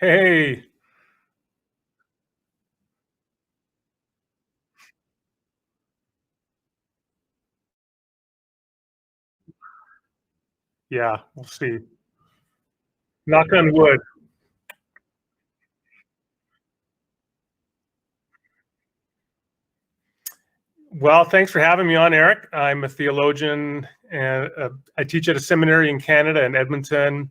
Hey, yeah, we'll see. Knock on wood. Well, thanks for having me on, Eric. I'm a theologian and I teach at a seminary in Canada in Edmonton,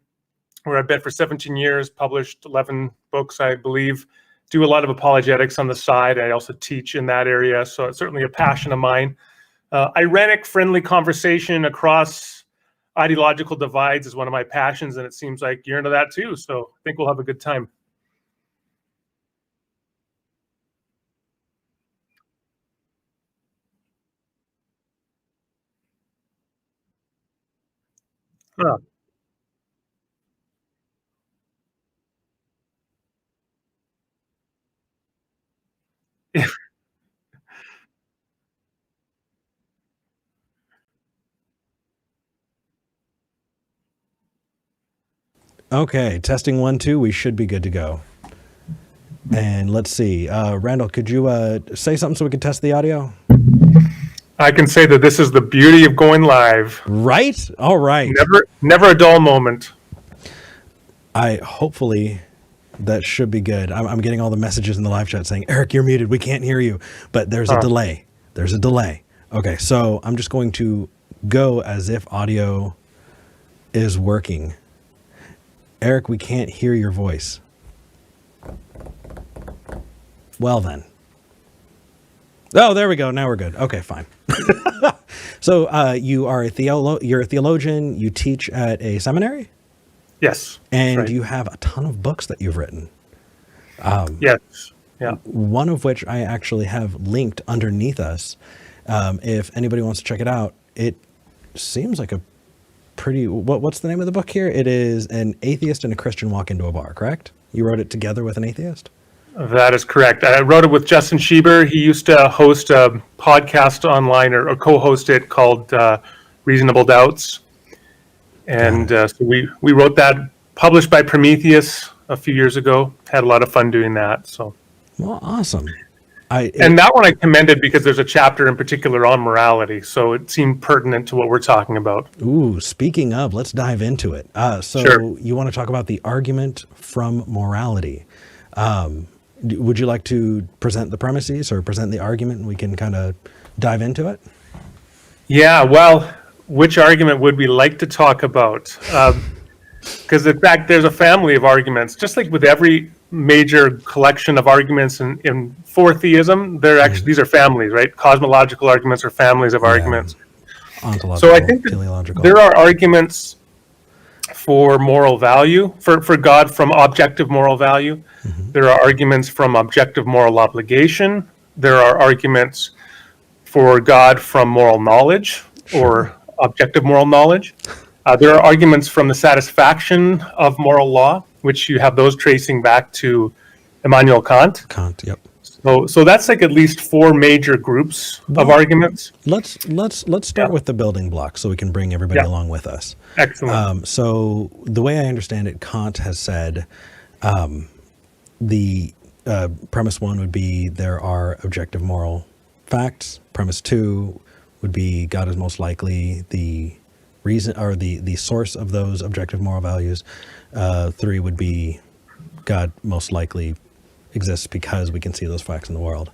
where I've been for 17 years, published 11 books, I believe. Do a lot of apologetics on the side. I also teach in that area, so it's certainly a passion of mine. Irenic, friendly conversation across ideological divides is one of my passions, and it seems like you're into that too. So I think we'll have a good time. Huh. Okay, testing 1, 2. We should be good to go. And let's see. Randall, could you say something so we can test the audio? I can say that this is the beauty of going live. Right? All right. Never a dull moment. I hopefully that should be good. I'm getting all the messages in the live chat saying, Eric, you're muted. We can't hear you. But there's a delay. There's a delay. Okay, so I'm just going to go as if audio is working. Eric, we can't hear your voice. Well then. Oh, there we go. Now we're good. Okay, fine. So you are you're a theologian. You teach at a seminary, Yes. and right. you have a ton of books that you've written. Yes. Yeah. One of which I actually have linked underneath us. If anybody wants to check it out, it seems like a pretty. What's the name of the book here? It is An Atheist and a Christian Walk into a Bar. Correct? You wrote it together with an atheist. That is correct. I wrote it with Justin Schieber. He used to host a podcast online or co-host it called Reasonable Doubts. And so we wrote that, published by Prometheus a few years ago. Had a lot of fun doing that. So, Well, awesome. and that one I commended because there's a chapter in particular on morality. So it seemed pertinent to what we're talking about. Ooh, speaking of, let's dive into it. Sure. You want to talk about the argument from morality. Would you like to present the premises or present the argument and we can kind of dive into it? Yeah, well, which argument would we like to talk about? Because in fact, there's a family of arguments, just like with every major collection of arguments in for theism. They're actually these are families, right? Cosmological arguments are families of arguments. Ontological, So I think that teleological. there are arguments for moral value, for God from objective moral value. There are arguments from objective moral obligation. There are arguments for God from moral knowledge or objective moral knowledge. There are arguments from the satisfaction of moral law, which you have those tracing back to Immanuel Kant. Kant, yep. So that's like at least four major groups of arguments. Let's start with the building blocks so we can bring everybody Yeah. along with us. Excellent. So the way I understand it, Kant has said the premise 1 would be there are objective moral facts. Premise 2 would be God is most likely the reason or the source of those objective moral values. 3 would be God most likely exists because we can see those facts in the world.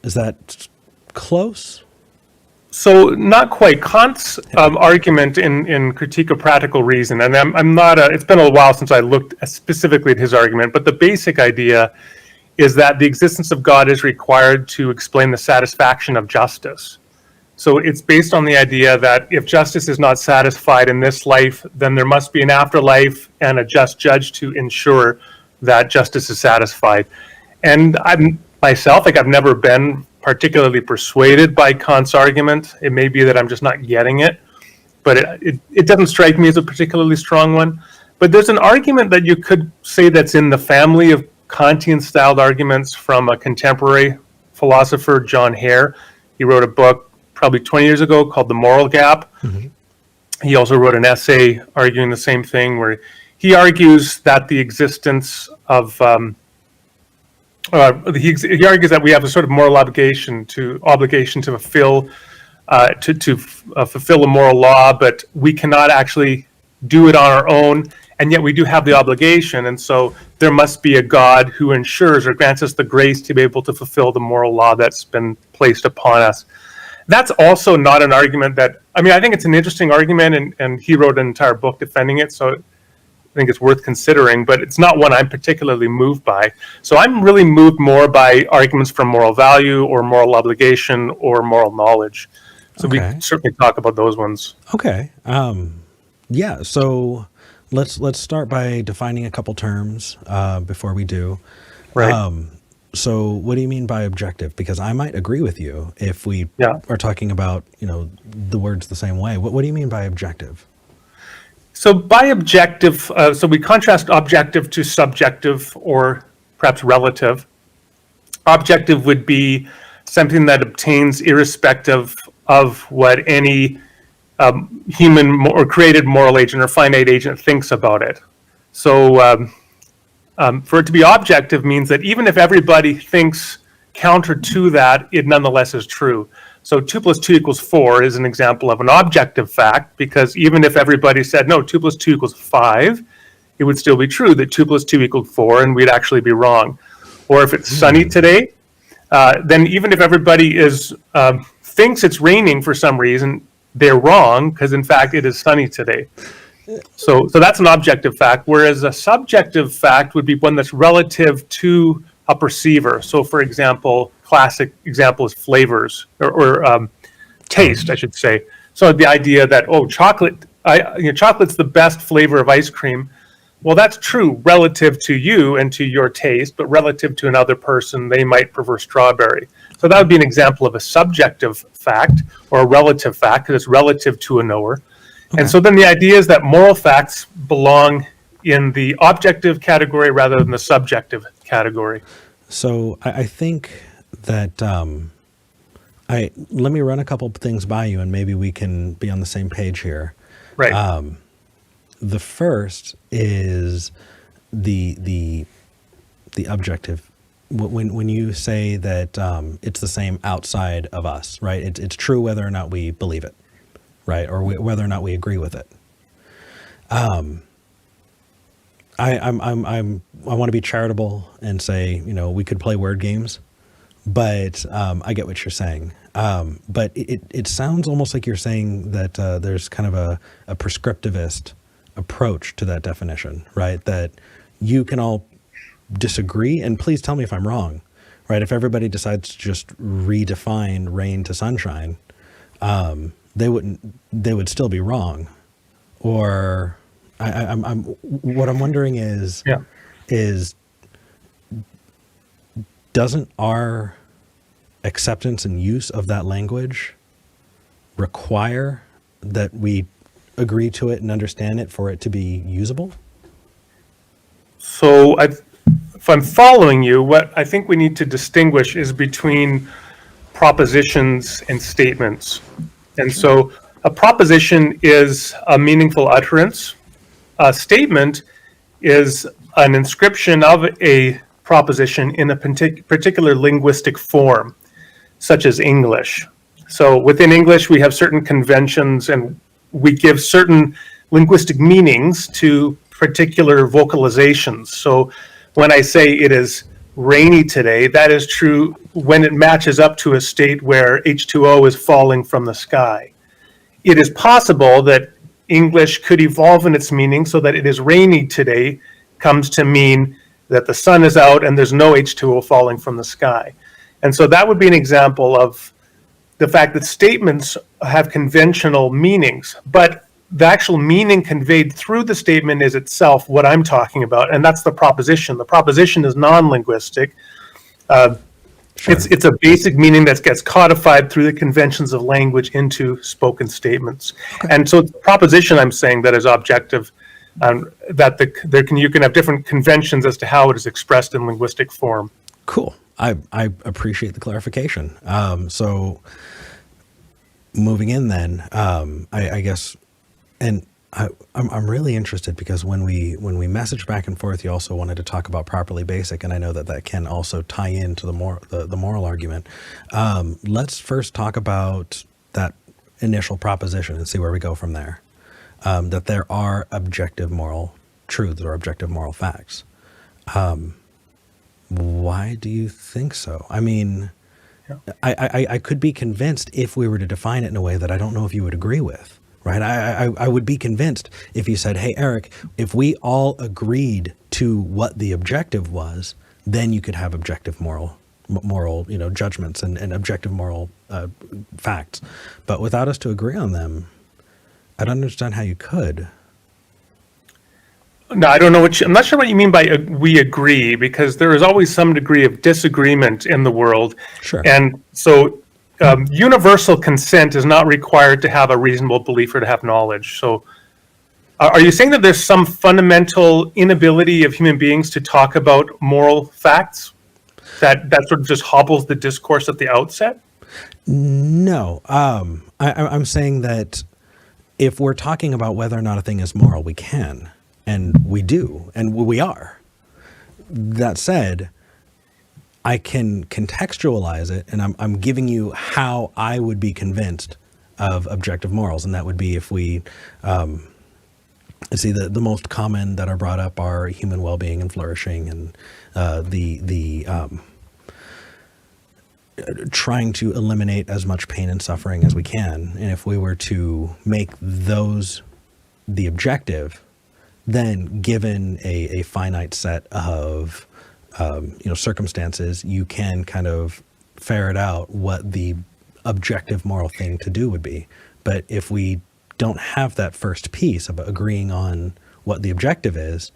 Is that close? So not quite. Kant's argument in Critique of Practical Reason, and I'm not it's been a while since I looked specifically at his argument, but the basic idea is that the existence of God is required to explain the satisfaction of justice. So it's based on the idea that if justice is not satisfied in this life, then there must be an afterlife and a just judge to ensure that justice is satisfied. And I'm myself, like I've never been particularly persuaded by Kant's argument. It may be that I'm just not getting it, but it doesn't strike me as a particularly strong one. But there's an argument that you could say that's in the family of Kantian-styled arguments from a contemporary philosopher, John Hare. He wrote a book probably 20 years ago called The Moral Gap. He also wrote an essay arguing the same thing where he argues that the existence of he argues that we have a sort of moral obligation to fulfill fulfill a moral law, but we cannot actually do it on our own, and yet we do have the obligation, and so there must be a God who ensures or grants us the grace to be able to fulfill the moral law that's been placed upon us. That's also not an argument that, I mean, I think it's an interesting argument, and he wrote an entire book defending it, so I think it's worth considering, but it's not one I'm particularly moved by. So I'm really moved more by arguments from moral value or moral obligation or moral knowledge. So we can certainly talk about those ones. Okay. Yeah. So let's start by defining a couple terms before we do. Right. So what do you mean by objective? Because I might agree with you if we are talking about, the words the same way. What do you mean by objective? So by objective, so we contrast objective to subjective or perhaps relative. Objective would be something that obtains irrespective of what any human or created moral agent or finite agent thinks about it. So for it to be objective means that even if everybody thinks counter to that, it nonetheless is true. So 2 + 2 = 4 is an example of an objective fact, because even if everybody said, no, 2 + 2 = 5, it would still be true that 2 + 2 = 4, and we'd actually be wrong. Or if it's sunny today, then even if everybody thinks it's raining for some reason, they're wrong, because in fact it is sunny today. So that's an objective fact, whereas a subjective fact would be one that's relative to a perceiver. So for example, classic example is flavors or taste, I should say. So the idea that, chocolate's the best flavor of ice cream. Well, that's true relative to you and to your taste, but relative to another person, they might prefer strawberry. So that would be an example of a subjective fact or a relative fact, because it's relative to a knower. Okay. And so then the idea is that moral facts belong in the objective category rather than the subjective category. So I think that let me run a couple of things by you, and maybe we can be on the same page here. Right. The first is the objective. When you say that it's the same outside of us, right? It's true whether or not we believe it, right? Or whether or not we agree with it. I want to be charitable and say, we could play word games, but I get what you're saying. But it sounds almost like you're saying that there's kind of a prescriptivist approach to that definition, right? That you can all disagree, and please tell me if I'm wrong, right? If everybody decides to just redefine rain to sunshine, they would still be wrong. Or what I'm wondering is doesn't our acceptance and use of that language require that we agree to it and understand it for it to be usable? So if I'm following you, what I think we need to distinguish is between propositions and statements. And so a proposition is a meaningful utterance. A statement is an inscription of a proposition in a particular linguistic form, such as English. So within English, we have certain conventions, and we give certain linguistic meanings to particular vocalizations. So when I say it is rainy today, that is true when it matches up to a state where H2O is falling from the sky. It is possible that English could evolve in its meaning so that it is rainy today comes to mean that the sun is out and there's no H2O falling from the sky. And so that would be an example of the fact that statements have conventional meanings, but the actual meaning conveyed through the statement is itself what I'm talking about, and that's the proposition. The proposition is non-linguistic. Sure. It's a basic meaning that gets codified through the conventions of language into spoken statements. Okay. And so the proposition I'm saying that is objective, that you can have different conventions as to how it is expressed in linguistic form. Cool. I appreciate the clarification. So moving in then, I guess, and I'm really interested because when we messaged back and forth, you also wanted to talk about properly basic, and I know that that can also tie into the moral argument. Let's first talk about that initial proposition and see where we go from there. That there are objective moral truths or objective moral facts. Why do you think so? I mean, Yeah. I could be convinced if we were to define it in a way that I don't know if you would agree with, right? I would be convinced if you said, hey, Eric, if we all agreed to what the objective was, then you could have objective moral, judgments and objective moral facts. But without us to agree on them, I don't understand how you could. No, I don't know I'm not sure what you mean by we agree, because there is always some degree of disagreement in the world. Sure. And so universal consent is not required to have a reasonable belief or to have knowledge. So are you saying that there's some fundamental inability of human beings to talk about moral facts that sort of just hobbles the discourse at the outset? No. I'm saying that if we're talking about whether or not a thing is moral, we can. And we do, and we are. That said, I can contextualize it, and I'm giving you how I would be convinced of objective morals, and that would be if we see the most common that are brought up are human well-being and flourishing, and the trying to eliminate as much pain and suffering as we can. And if we were to make those the objective, then given a finite set of circumstances, you can kind of ferret out what the objective moral thing to do would be. But if we don't have that first piece of agreeing on what the objective is,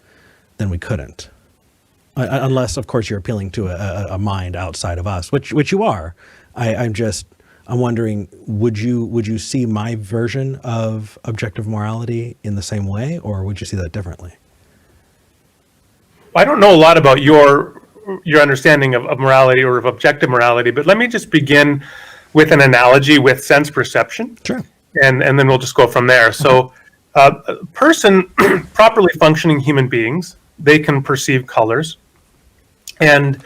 then we couldn't. Unless, of course, you're appealing to a mind outside of us, which you are. I'm wondering, would you see my version of objective morality in the same way, or would you see that differently? I don't know a lot about your understanding of morality or of objective morality, but let me just begin with an analogy with sense perception. Sure. And then we'll just go from there. So a person, properly functioning human beings, they can perceive colors. And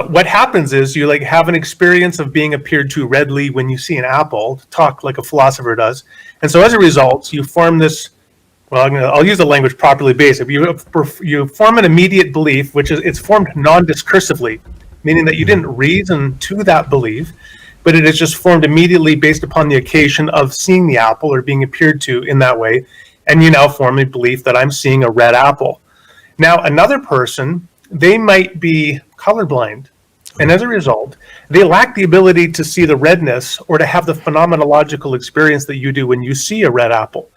what happens is you have an experience of being appeared to redly when you see an apple, talk like a philosopher does. And so as a result, you form this, I'll use the language properly basic. You form an immediate belief, which is, it's formed non-discursively, meaning that you didn't reason to that belief, but it is just formed immediately based upon the occasion of seeing the apple or being appeared to in that way. And you now form a belief that I'm seeing a red apple. Now, another person, they might be colorblind. And as a result, they lack the ability to see the redness or to have the phenomenological experience that you do when you see a red apple.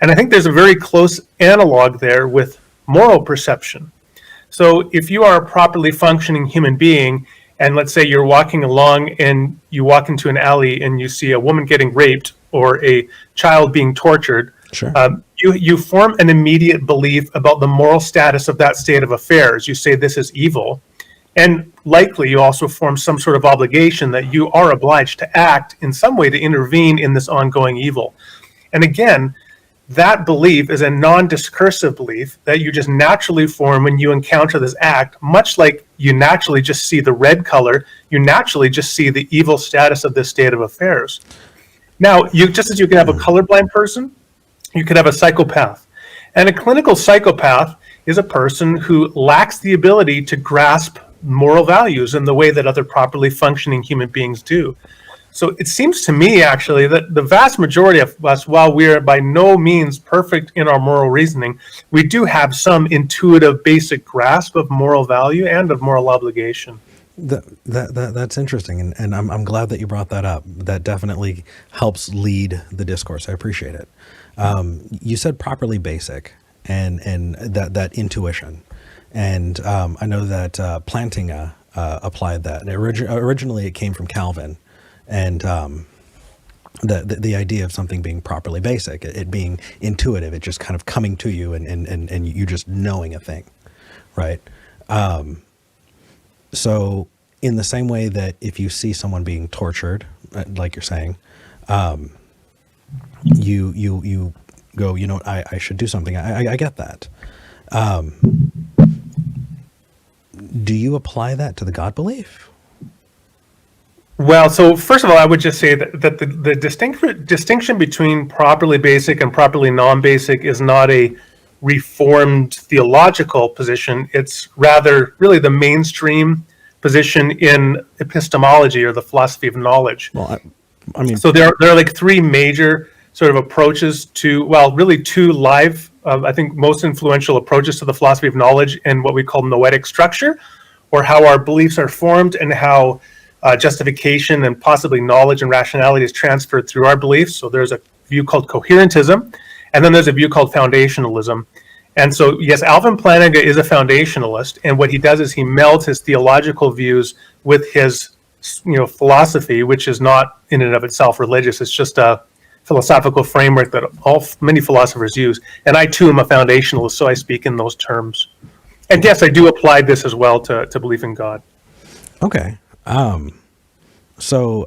And I think there's a very close analog there with moral perception. So if you are a properly functioning human being, and let's say you're walking along and you walk into an alley and you see a woman getting raped or a child being tortured, Sure. You form an immediate belief about the moral status of that state of affairs. You say this is evil. And likely you also form some sort of obligation that you are obliged to act in some way to intervene in this ongoing evil. And again, that belief is a non-discursive belief that you just naturally form when you encounter this act, much like you naturally just see the red color, you naturally just see the evil status of this state of affairs. Now, just as you can have a colorblind person, you could have a psychopath. And a clinical psychopath is a person who lacks the ability to grasp moral values in the way that other properly functioning human beings do. So it seems to me, actually, that the vast majority of us, while we are by no means perfect in our moral reasoning, we do have some intuitive, basic grasp of moral value and of moral obligation. That's interesting, and I'm glad that you brought that up. That definitely helps lead the discourse. I appreciate it. You said properly basic, and that intuition, and I know that Plantinga applied that. And originally, it came from Calvin, and the idea of something being properly basic, it being intuitive, it just kind of coming to you, and you just knowing a thing, right? So in the same way that if you see someone being tortured, like you're saying, you go, you know what, I should do something. I get that. Do you apply that to the God belief? Well, so first of all, I would just say that the distinction between properly basic and properly non-basic is not a reformed theological position. It's rather really the mainstream position in epistemology, or the philosophy of knowledge. Well, I mean, So there are like three major sort of approaches to, well, really two live, I think most influential approaches to the philosophy of knowledge in what we call noetic structure, or how our beliefs are formed and how justification and possibly knowledge and rationality is transferred through our beliefs. So there's a view called coherentism, and then there's a view called foundationalism. And so, yes, Alvin Plantinga is a foundationalist, and what he does is he melds his theological views with his, philosophy, which is not in and of itself religious. It's just a philosophical framework that many philosophers use. And I too am a foundationalist, so I speak in those terms. And yes, I do apply this as well to belief in God. Okay. So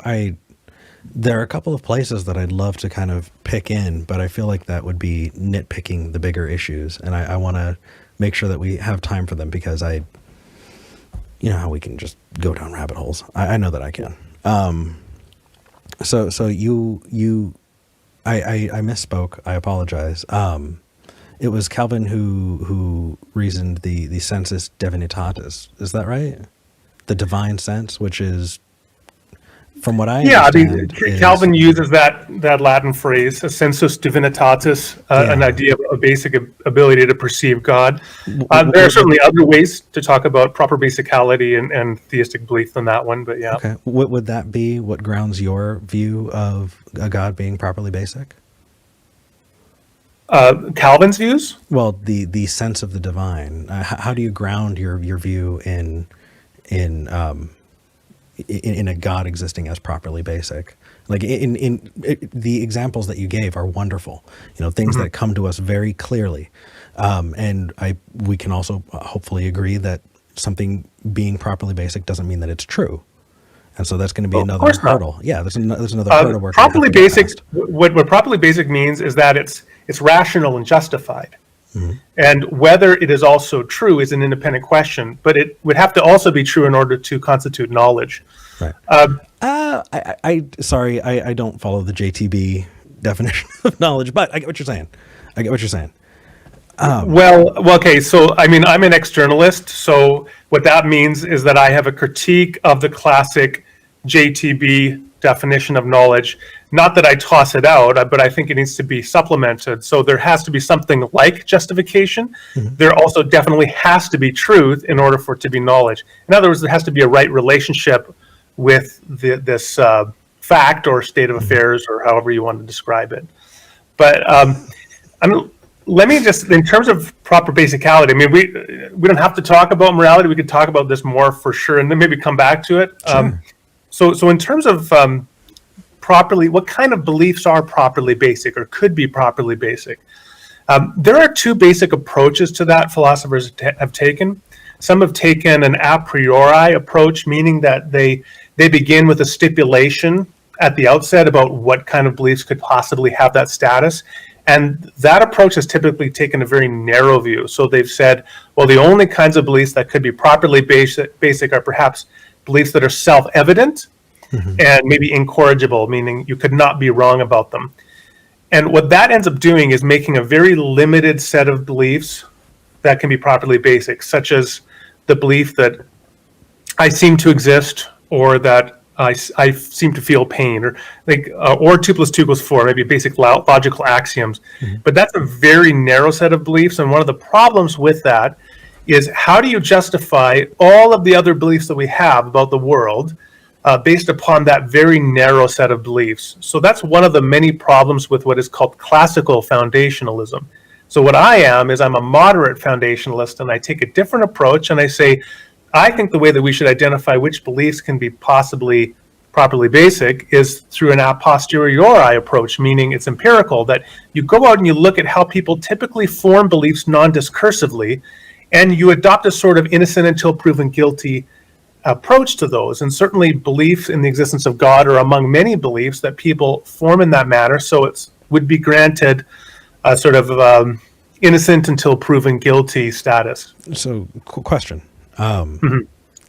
there are a couple of places that I'd love to kind of pick in, but I feel like that would be nitpicking the bigger issues. And I want to make sure that we have time for them, because you know how we can just go down rabbit holes. I know that I can. So I misspoke. I apologize. It was Calvin who reasoned the sensus divinitatis. Is that right? The divine sense, which is, from what I understand, Calvin uses that Latin phrase, a sensus divinitatis, an idea of a basic ability to perceive God. There are certainly other ways to talk about proper basicality and theistic belief than that one, but yeah. Okay. What would that be? What grounds your view of a God being properly basic? Calvin's views? Well, the sense of the divine. How do you ground your view in a God existing as properly basic? Like in the examples that you gave are wonderful, things that come to us very clearly. And we can also hopefully agree that something being properly basic doesn't mean that it's true. And so that's going to be another hurdle. Yeah, there's another hurdle. We're properly basic. What properly basic means is that it's rational and justified. Mm-hmm. And whether it is also true is an independent question, but it would have to also be true in order to constitute knowledge. Right. Sorry, I don't follow the JTB definition of knowledge, but I get what you're saying. Okay. So, I'm an externalist. So what that means is that I have a critique of the classic JTB definition of knowledge. Not that I toss it out, but I think it needs to be supplemented. So there has to be something like justification. Mm-hmm. There also definitely has to be truth in order for it to be knowledge. In other words, there has to be a right relationship with this fact or state of affairs, or however you want to describe it. But let me just, in terms of proper basicality, we don't have to talk about morality. We could talk about this more for sure, and then maybe come back to it. Sure. So in terms of what kind of beliefs are properly basic or could be properly basic? There are two basic approaches to that philosophers have taken. Some have taken an a priori approach, meaning that they begin with a stipulation at the outset about what kind of beliefs could possibly have that status. And that approach has typically taken a very narrow view. So they've said, well, the only kinds of beliefs that could be properly basic are perhaps beliefs that are self-evident, mm-hmm. and maybe incorrigible, meaning you could not be wrong about them. And what that ends up doing is making a very limited set of beliefs that can be properly basic, such as the belief that I seem to exist, or that I seem to feel pain, or 2 + 2 = 4, maybe basic logical axioms. Mm-hmm. But that's a very narrow set of beliefs, and one of the problems with that is, how do you justify all of the other beliefs that we have about the world based upon that very narrow set of beliefs? So that's one of the many problems with what is called classical foundationalism. So what I am is I'm a moderate foundationalist, and I take a different approach, and I say, I think the way that we should identify which beliefs can be possibly properly basic is through an a posteriori approach, meaning it's empirical, that you go out and you look at how people typically form beliefs non-discursively, and you adopt a sort of innocent until proven guilty approach to those. And certainly belief in the existence of God are among many beliefs that people form in that manner, so it would be granted sort of innocent until proven guilty status. So, question.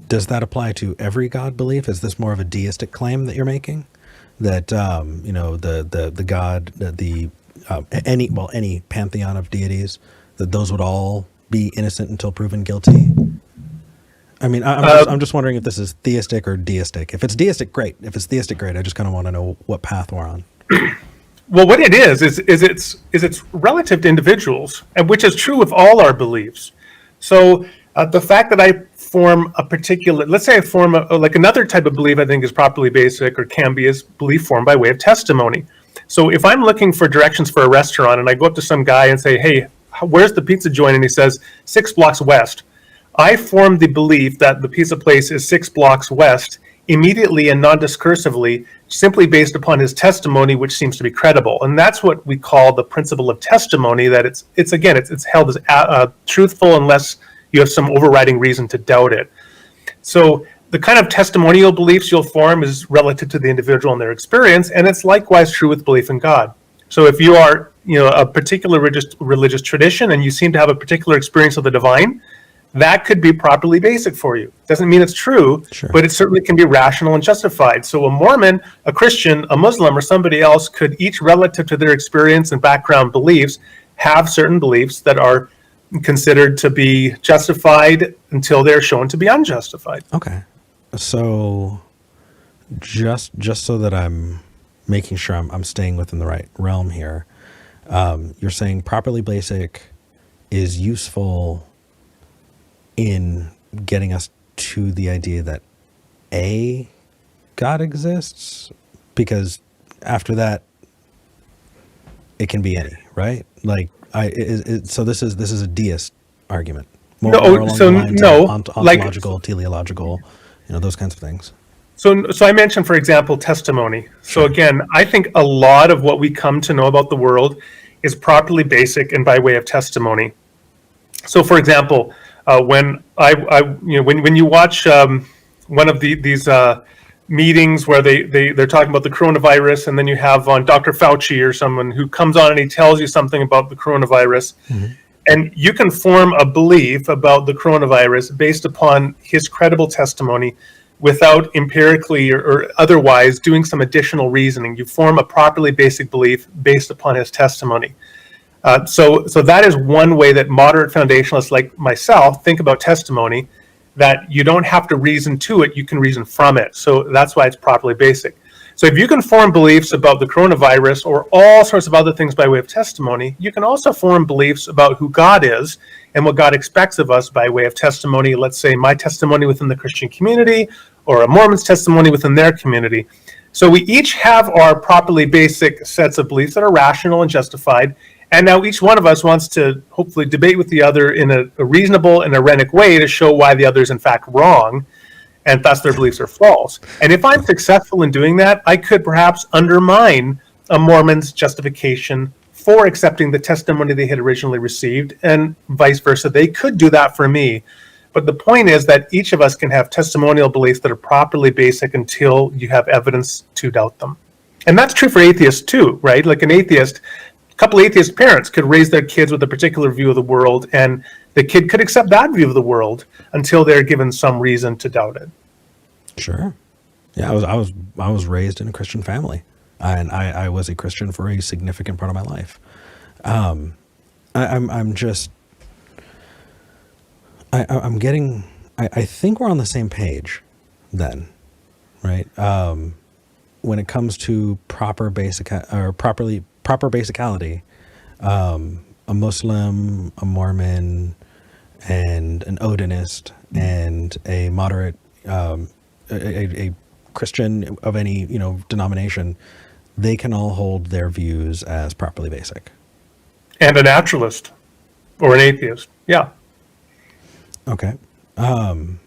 Does that apply to every God belief? Is this more of a deistic claim that you're making? That, the God, any pantheon of deities, that those would all be innocent until proven guilty? I mean, I'm just wondering if this is theistic or deistic. If it's deistic, great. If it's theistic, great. I just kind of want to know what path we're on. Well, what it is it's relative to individuals, and which is true of all our beliefs. So the fact that I form a particular, let's say I form like another type of belief I think is properly basic or can be, is belief formed by way of testimony. So if I'm looking for directions for a restaurant and I go up to some guy and say, hey, where's the pizza joint? And he says 6 blocks west. I form the belief that the pizza place is 6 blocks west immediately and non-discursively, simply based upon his testimony, which seems to be credible. And that's what we call the principle of testimony, that it's held as truthful unless you have some overriding reason to doubt it. So the kind of testimonial beliefs you'll form is relative to the individual and their experience, and it's likewise true with belief in God. So if you are, a particular religious tradition and you seem to have a particular experience of the divine, that could be properly basic for you. Doesn't mean it's true, Sure. but it certainly can be rational and justified. So a Mormon, a Christian, a Muslim, or somebody else could each, relative to their experience and background beliefs, have certain beliefs that are considered to be justified until they're shown to be unjustified. Okay. So just so that I'm making sure I'm staying within the right realm here, you're saying properly basic is useful in getting us to the idea that a God exists, because after that it can be any, right? Like so this is a deist argument. More along the lines of ontological, teleological, those kinds of things. So I mentioned, for example, testimony. So again, I think a lot of what we come to know about the world is properly basic and by way of testimony. So, for example, when when you watch one of these meetings where they're talking about the coronavirus, and then you have on Dr. Fauci or someone who comes on and he tells you something about the coronavirus, and you can form a belief about the coronavirus based upon his credible testimony without empirically or otherwise doing some additional reasoning. You form a properly basic belief based upon his testimony. So that is one way that moderate foundationalists like myself think about testimony, that you don't have to reason to it, you can reason from it. So that's why it's properly basic. So if you can form beliefs about the coronavirus or all sorts of other things by way of testimony, you can also form beliefs about who God is and what God expects of us by way of testimony. Let's say my testimony within the Christian community or a Mormon's testimony within their community. So we each have our properly basic sets of beliefs that are rational and justified. And now each one of us wants to hopefully debate with the other in a reasonable and irenic way to show why the other is in fact wrong, and thus their beliefs are false. And if I'm successful in doing that, I could perhaps undermine a Mormon's justification for accepting the testimony they had originally received, and vice versa. They could do that for me. But the point is that each of us can have testimonial beliefs that are properly basic until you have evidence to doubt them. And that's true for atheists too, right? Like an atheist, a couple atheist parents could raise their kids with a particular view of the world, and the kid could accept that view of the world until they're given some reason to doubt it. Sure. Yeah, I was raised in a Christian family, and I was a Christian for a significant part of my life. I think we're on the same page then, right? When it comes to proper basicality, a Muslim, a Mormon, and an Odinist, and a moderate, a Christian of any denomination, they can all hold their views as properly basic. And a naturalist or an atheist, yeah. Okay. And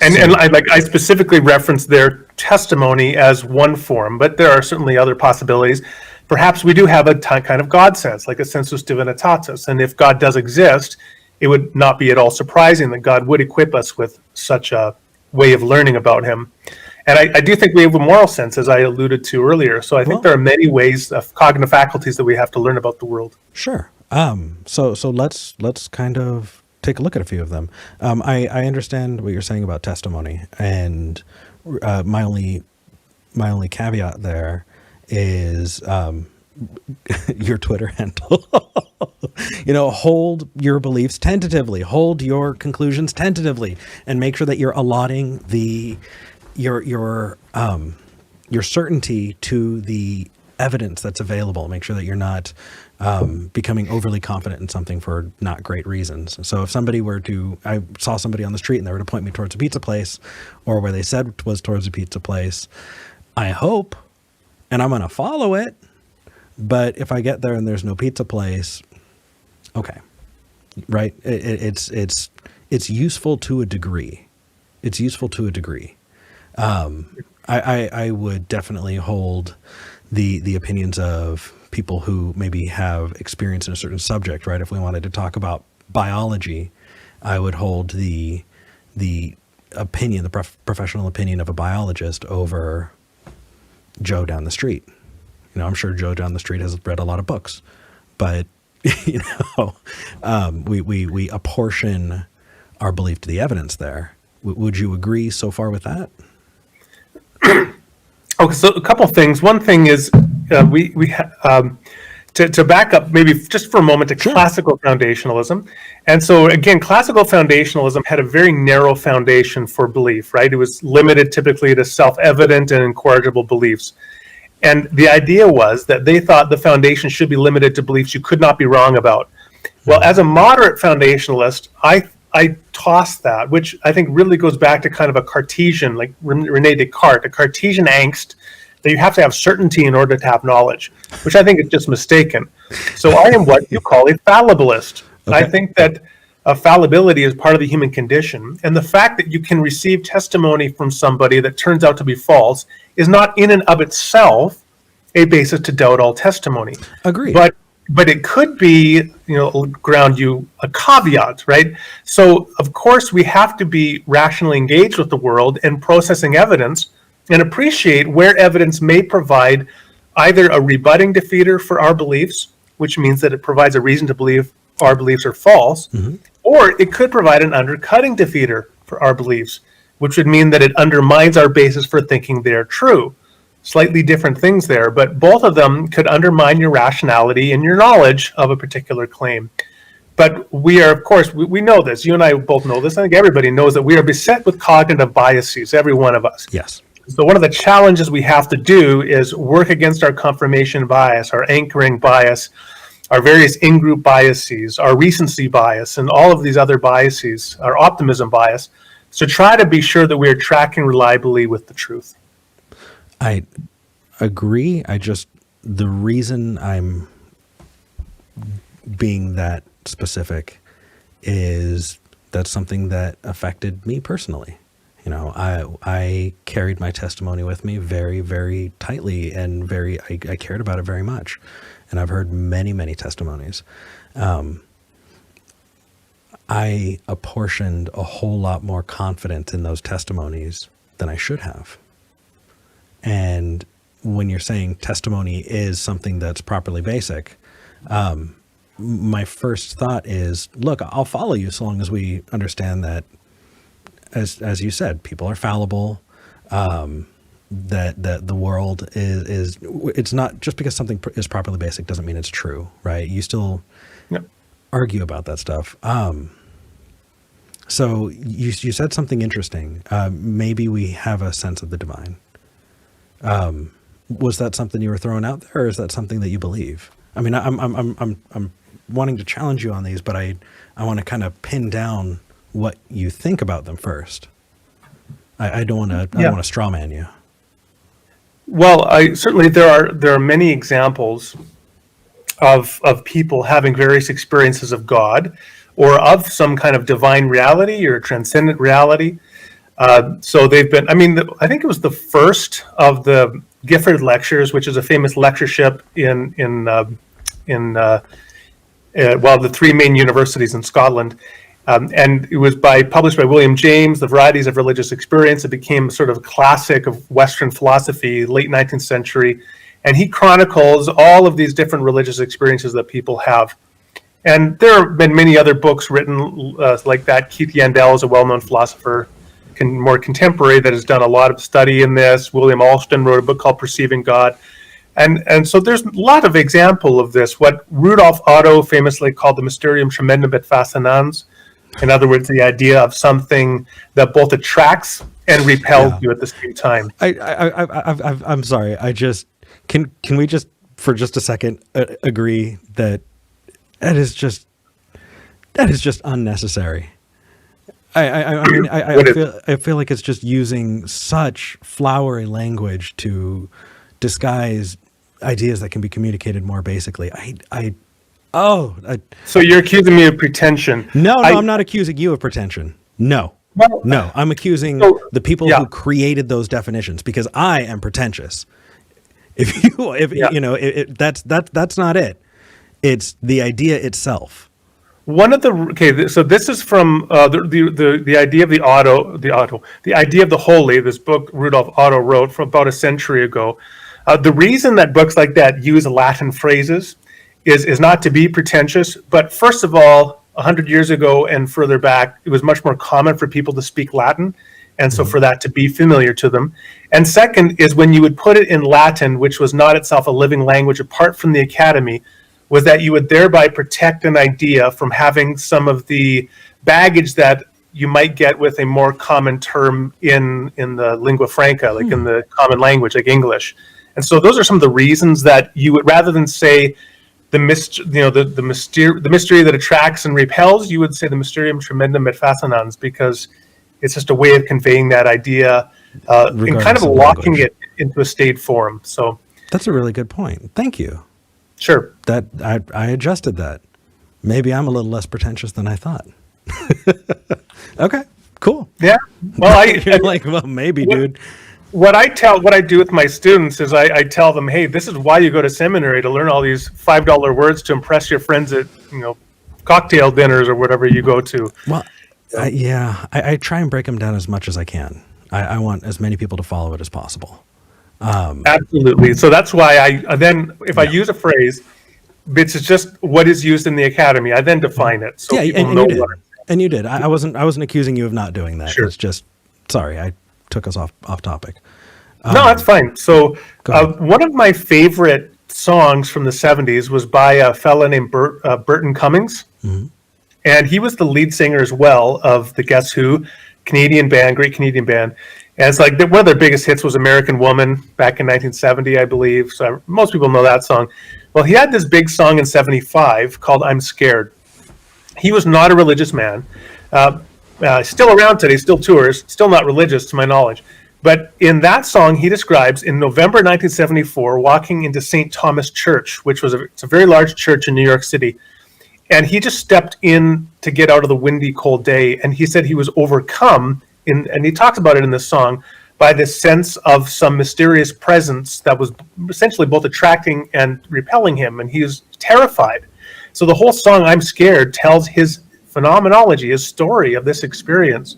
I specifically referenced their testimony as one form, but there are certainly other possibilities. Perhaps we do have a kind of God sense, like a sensus divinitatis. And if God does exist, it would not be at all surprising that God would equip us with such a way of learning about him. And I do think we have a moral sense, as I alluded to earlier. So I think there are many ways of cognitive faculties that we have to learn about the world. Sure. So let's kind of take a look at a few of them. I understand what you're saying about testimony, and my only caveat there is your Twitter handle. Hold your beliefs tentatively, hold your conclusions tentatively, and make sure that you're allotting your certainty to the evidence that's available. Make sure that you're not becoming overly confident in something for not great reasons. So if I saw somebody on the street and they were to point me towards a pizza place, or where they said was towards a pizza place, I hope, and I'm going to follow it. But if I get there and there's no pizza place, okay, right? It's useful to a degree. It's useful to a degree. I would definitely hold the opinions of people who maybe have experience in a certain subject, right? If we wanted to talk about biology, I would hold the opinion, the professional opinion of a biologist over Joe down the street. I'm sure Joe down the street has read a lot of books, but we apportion our belief to the evidence there. Would you agree so far with that? Okay, so a couple of things. One thing is to back up maybe just for a moment to classical foundationalism. And so again, classical foundationalism had a very narrow foundation for belief, right? It was limited typically to self-evident and incorrigible beliefs. And the idea was that they thought the foundation should be limited to beliefs you could not be wrong about. Well, as a moderate foundationalist, I toss that, which I think really goes back to kind of a Cartesian, like René Descartes, a Cartesian angst that you have to have certainty in order to have knowledge, which I think is just mistaken. So I am what you call a fallibilist. Okay. I think that fallibility is part of the human condition, and the fact that you can receive testimony from somebody that turns out to be false is not in and of itself a basis to doubt all testimony. Agreed. But it could be, ground you a caveat, right? So of course we have to be rationally engaged with the world and processing evidence and appreciate where evidence may provide either a rebutting defeater for our beliefs, which means that it provides a reason to believe our beliefs are false, or it could provide an undercutting defeater for our beliefs, which would mean that it undermines our basis for thinking they're true. Slightly different things there, but both of them could undermine your rationality and your knowledge of a particular claim. But we are, of course, we know this. You and I both know this. I think everybody knows that we are beset with cognitive biases, every one of us. Yes. So one of the challenges we have to do is work against our confirmation bias, our anchoring bias, our various in-group biases, our recency bias, and all of these other biases, our optimism bias, to try to be sure that we are tracking reliably with the truth. I agree. The reason I'm being that specific is that's something that affected me personally. I carried my testimony with me very, very tightly, and I cared about it very much. And I've heard many, many testimonies. I apportioned a whole lot more confidence in those testimonies than I should have. And when you're saying testimony is something that's properly basic, my first thought is, look, I'll follow you so long as we understand that, as you said, people are fallible, that the world is it's not just because something is properly basic doesn't mean it's true, right? You still argue about that stuff. So you said something interesting. Maybe we have a sense of the divine. Was that something you were throwing out there, or is that something that you believe? I mean, I'm wanting to challenge you on these, but I want to kind of pin down what you think about them first. I don't want to. I don't want to straw man you. Well, certainly there are many examples of people having various experiences of God, or of some kind of divine reality or transcendent reality. So they've been. I mean, I think it was the first of the Gifford lectures, which is a famous lectureship in the three main universities in Scotland. And it was published by William James, The Varieties of Religious Experience. It became sort of a classic of Western philosophy, late 19th century. And he chronicles all of these different religious experiences that people have. And there have been many other books written like that. Keith Yandell is a well-known philosopher, more contemporary, that has done a lot of study in this. William Alston wrote a book called Perceiving God. And so there's a lot of example of this, what Rudolf Otto famously called the Mysterium Tremendum et Fascinans. In other words, the idea of something that both attracts and repels you at the same time. I'm sorry. Can we just for just a second agree that is just unnecessary. I feel like it's just using such flowery language to disguise ideas that can be communicated more basically. So you're accusing me of pretension? No, I'm not accusing you of pretension. No, I'm accusing the people who created those definitions, because I am pretentious. That's not it. It's the idea itself. So this is from the idea of the idea of the holy. This book Rudolf Otto wrote from about a century ago. The reason that books like that use Latin phrases is not to be pretentious, but first of all, 100 years ago and further back, it was much more common for people to speak Latin, and so for that to be familiar to them. And second is when you would put it in Latin, which was not itself a living language apart from the academy, was that you would thereby protect an idea from having some of the baggage that you might get with a more common term in the lingua franca, like in the common language, like English. And so those are some of the reasons that you would, rather than say the mystery that attracts and repels, you would say the Mysterium Tremendum et Fascinans, because it's just a way of conveying that idea and kind of locking it into a staid form. So that's a really good point. Thank you. Sure. That I adjusted that. Maybe I'm a little less pretentious than I thought. Okay, cool. Yeah. Well, you're like, well, maybe, dude. What I do with my students is I tell them, hey, this is why you go to seminary, to learn all these $5 words to impress your friends at cocktail dinners or whatever you go to. Well, I try and break them down as much as I can. I want as many people to follow it as possible. Absolutely. So that's why I use a phrase, it's just what is used in the academy, I then define it. So and you did. I wasn't accusing you of not doing that. Sure. It's just, sorry, I took us off topic. No, that's fine. So one of my favorite songs from the 70s was by a fella named Burton Cummings. Mm-hmm. And he was the lead singer as well of the Guess Who, great Canadian band. And it's like one of their biggest hits was American Woman back in 1970, I believe. So most people know that song. Well, he had this big song in 75 called I'm Scared. He was not a religious man. Still around today, still tours, still not religious to my knowledge. But in that song, he describes in November 1974 walking into St. Thomas Church, which was it's a very large church in New York City. And he just stepped in to get out of the windy, cold day. And he said he was overcome, and he talks about it in this song, by this sense of some mysterious presence that was essentially both attracting and repelling him. And he was terrified. So the whole song, I'm Scared, tells his phenomenology, his story of this experience.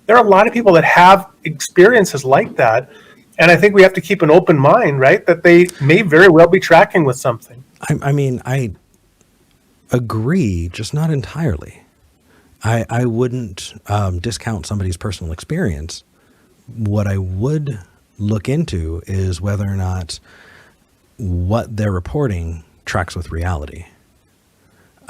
There are a lot of people that have experiences like that. And I think we have to keep an open mind, right? That they may very well be tracking with something. I agree, just not entirely. I wouldn't discount somebody's personal experience. What I would look into is whether or not what they're reporting tracks with reality.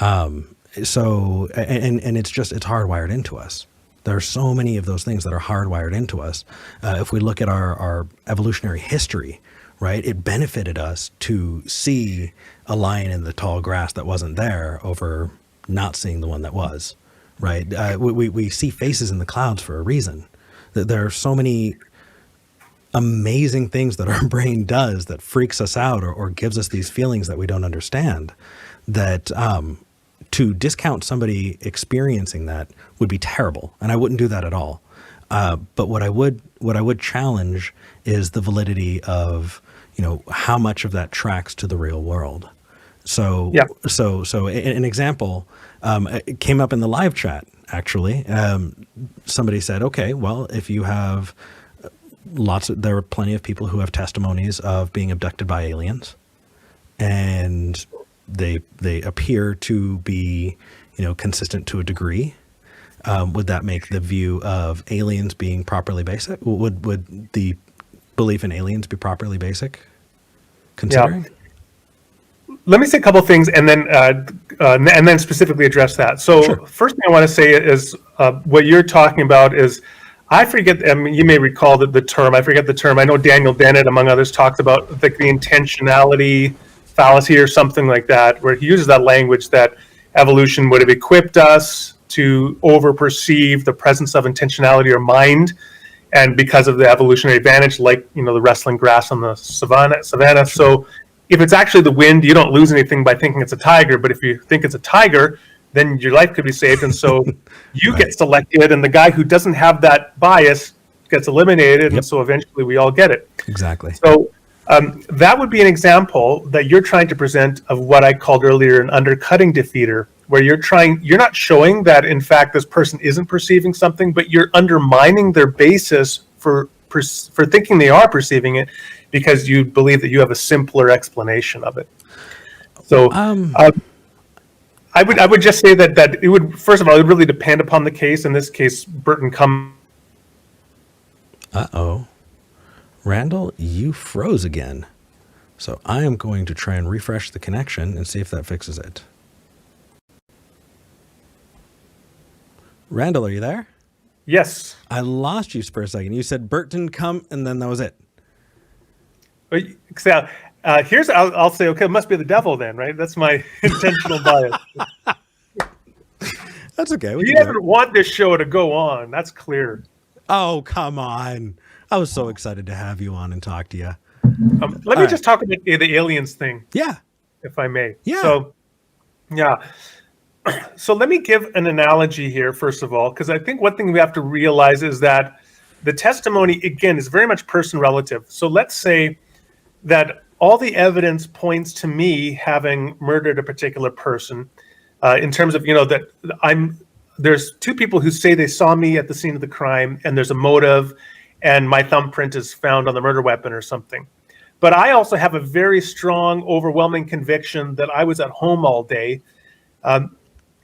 So it's hardwired into us. There are so many of those things that are hardwired into us. If we look at our evolutionary history, right, it benefited us to see a lion in the tall grass that wasn't there over not seeing the one that was, right? We see faces in the clouds for a reason. There are so many amazing things that our brain does that freaks us out or gives us these feelings that we don't understand, that to discount somebody experiencing that would be terrible. And I wouldn't do that at all. But what I would challenge is the validity of, how much of that tracks to the real world. So, Yeah. An example it came up in the live chat. Actually, somebody said, "Okay, well, if you have there are plenty of people who have testimonies of being abducted by aliens, and they appear to be, consistent to a degree. Would that make the view of aliens being properly basic? Would the belief in aliens be properly basic? Considering." Let me say a couple of things, and then specifically address that. So, Sure. First thing I want to say is what you're talking about is, I forget. I mean, you may recall the term. I forget the term. I know Daniel Dennett, among others, talks about like the intentionality fallacy or something like that, where he uses that language that evolution would have equipped us to over-perceive the presence of intentionality or mind, and because of the evolutionary advantage, like the wrestling grass on the savannah. So if it's actually the wind, you don't lose anything by thinking it's a tiger. But if you think it's a tiger, then your life could be saved. And so you Right. get selected, and the guy who doesn't have that bias gets eliminated. Yep. And so eventually we all get it. Exactly. So that would be an example that you're trying to present of what I called earlier an undercutting defeater, where you're not showing that, in fact, this person isn't perceiving something, but you're undermining their basis for thinking they are perceiving it, because you believe that you have a simpler explanation of it. So I would just say that it would, first of all, it would really depend upon the case. In this case, Burton come. Uh-oh. Randall, you froze again. So I am going to try and refresh the connection and see if that fixes it. Randall, are you there? Yes. I lost you for a second. You said Burton come, and then that was it. So, I'll say, okay, it must be the devil then, right? That's my intentional bias. That's okay. You never want this show to go on. That's clear. Oh, come on. I was so excited to have you on and talk to you. Let me just talk about the aliens thing. Yeah. If I may. Yeah. So, yeah. So let me give an analogy here, first of all, because I think one thing we have to realize is that the testimony, again, is very much person relative. So let's say that all the evidence points to me having murdered a particular person, in terms of, that there's two people who say they saw me at the scene of the crime, and there's a motive, and my thumbprint is found on the murder weapon or something. But I also have a very strong, overwhelming conviction that I was at home all day.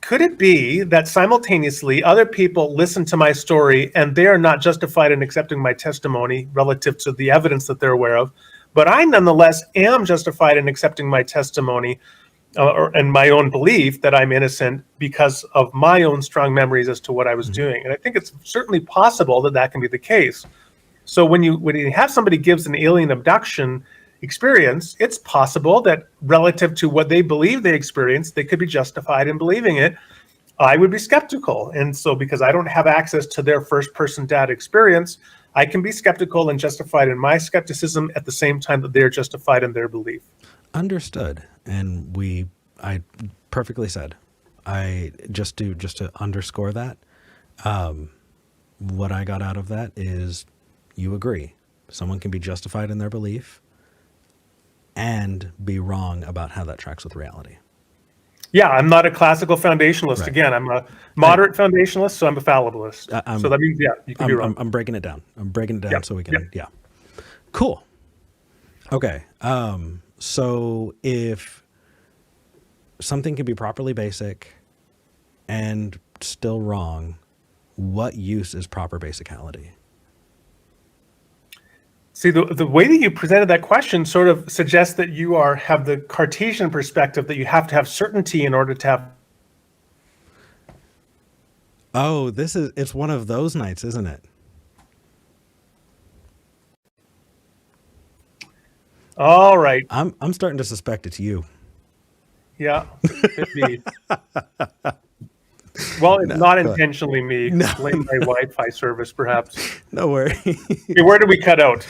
Could it be that simultaneously other people listen to my story and they are not justified in accepting my testimony relative to the evidence that they're aware of, but I nonetheless am justified in accepting my testimony and my own belief that I'm innocent because of my own strong memories as to what I was doing? And I think it's certainly possible that that can be the case. So when you have somebody gives an alien abduction experience, it's possible that relative to what they believe they experienced, they could be justified in believing it. I would be skeptical. And so because I don't have access to their first-person data experience, I can be skeptical and justified in my skepticism at the same time that they're justified in their belief. Understood. And I perfectly said. I just to underscore that, what I got out of that is you agree. Someone can be justified in their belief and be wrong about how that tracks with reality. Yeah, I'm not a classical foundationalist. Right. Again, I'm a moderate foundationalist, so I'm a fallibilist. So that means, you can be wrong. I'm breaking it down. So we can, Cool. Okay. So if something can be properly basic and still wrong, what use is proper basicality? See, the way that you presented that question sort of suggests that you have the Cartesian perspective that you have to have certainty in order to have. Oh, it's one of those nights, isn't it? All right. I'm starting to suspect it's you. Yeah, could be. Well, it's not intentionally me. No. Blame my Wi-Fi service, perhaps. No worry. Okay, where do we cut out?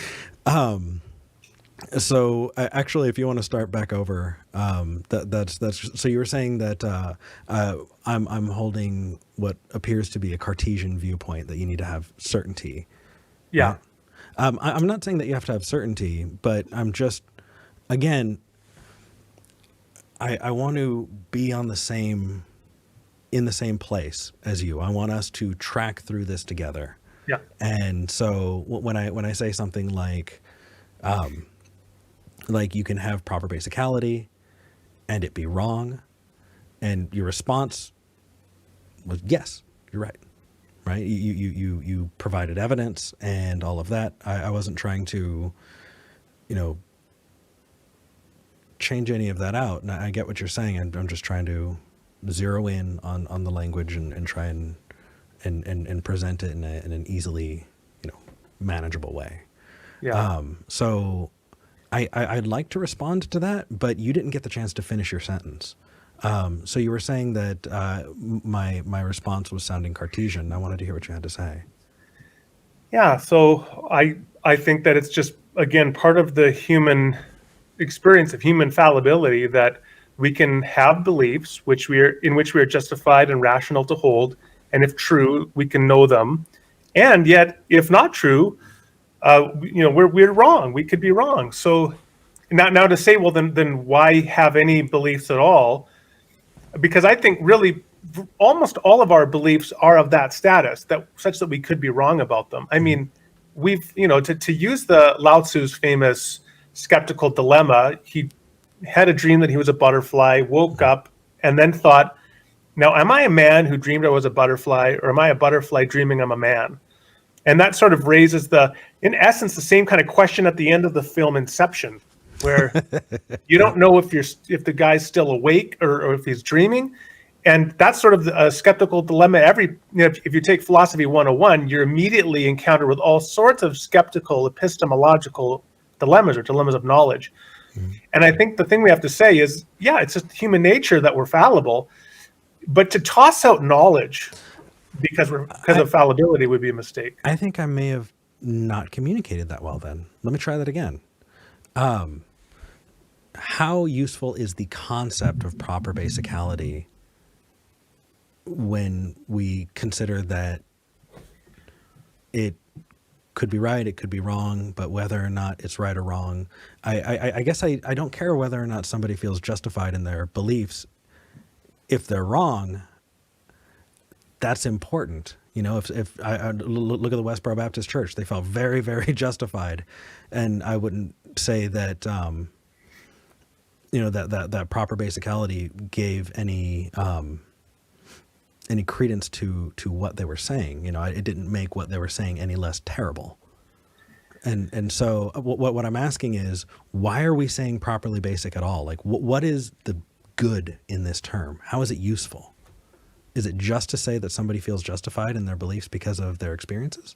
So actually, if you want to start back over, that's so you were saying that I'm holding what appears to be a Cartesian viewpoint that you need to have certainty. Yeah. Right? I'm not saying that you have to have certainty, but I'm just, again, I want to be in the same place as you. I want us to track through this together. Yeah. And so when I say something like you can have proper basicality and it be wrong, and your response was yes, you're right. Right? You provided evidence and all of that. I wasn't trying to, change any of that out. And I get what you're saying. I'm just trying to zero in on the language and try and present it in an easily, manageable way. Yeah. So I'd like to respond to that, but you didn't get the chance to finish your sentence. So you were saying that my response was sounding Cartesian. I wanted to hear what you had to say. Yeah. So I think that it's just, again, part of the human experience of human fallibility that we can have beliefs in which we are justified and rational to hold, and if true, we can know them, and yet if not true, we're wrong. We could be wrong. So now to say, well, then why have any beliefs at all? Because I think really almost all of our beliefs are of that status, such that we could be wrong about them. I mean, we've, to use the Lao Tzu's famous skeptical dilemma, he had a dream that he was a butterfly, woke up, and then thought, now, am I a man who dreamed I was a butterfly, or am I a butterfly dreaming I'm a man? And that sort of raises in essence, the same kind of question at the end of the film Inception, where you don't know if the guy's still awake or if he's dreaming. And that's sort of a skeptical dilemma. If you take Philosophy 101, you're immediately encountered with all sorts of skeptical epistemological dilemmas or dilemmas of knowledge. Mm-hmm. And I think the thing we have to say is, yeah, it's just human nature that we're fallible, but to toss out knowledge because of fallibility would be a mistake. I think I may have not communicated that well then. Let me try that again. How useful is the concept of proper basicality when we consider that it could be right, it could be wrong, but whether or not it's right or wrong, I guess I don't care whether or not somebody feels justified in their beliefs. If they're wrong, that's important. If I look at the Westboro Baptist Church, they felt very, very justified, and I wouldn't say that that proper basicality gave any credence to what they were saying. It didn't make what they were saying any less terrible. And so what I'm asking is, why are we saying properly basic at all? Like, what is the good in this term? How is it useful? Is it just to say that somebody feels justified in their beliefs because of their experiences?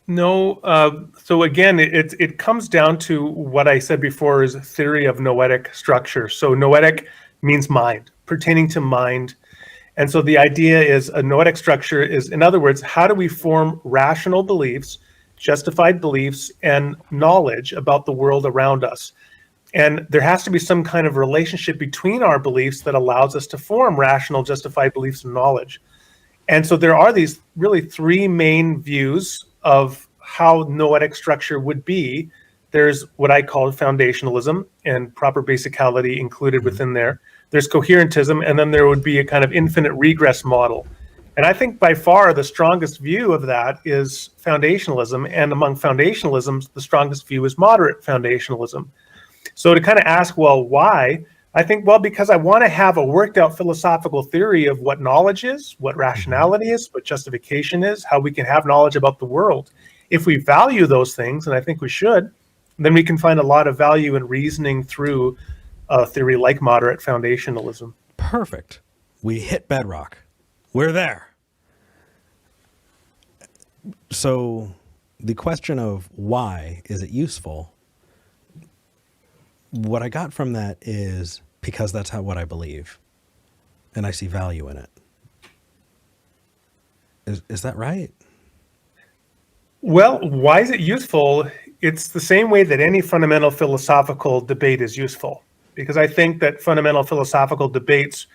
No. So again, it comes down to what I said before is theory of noetic structure. So noetic means mind, pertaining to mind. And so the idea is a noetic structure is, in other words, how do we form rational beliefs, justified beliefs, and knowledge about the world around us? And there has to be some kind of relationship between our beliefs that allows us to form rational, justified beliefs and knowledge. And so there are these really three main views of how noetic structure would be. There's what I call foundationalism, and proper basicality included within there. There's coherentism, and then there would be a kind of infinite regress model. And I think by far the strongest view of that is foundationalism. And among foundationalisms, the strongest view is moderate foundationalism. So to kind of ask, well, why? I think, well, because I want to have a worked out philosophical theory of what knowledge is, what rationality is, what justification is, how we can have knowledge about the world. If we value those things, and I think we should, then we can find a lot of value in reasoning through a theory like moderate foundationalism. Perfect. We hit bedrock. We're there. So the question of why is it useful? What I got from that is because that's what I believe, and I see value in it. Is that right? Well, why is it useful? It's the same way that any fundamental philosophical debate is useful, because I think that fundamental philosophical debates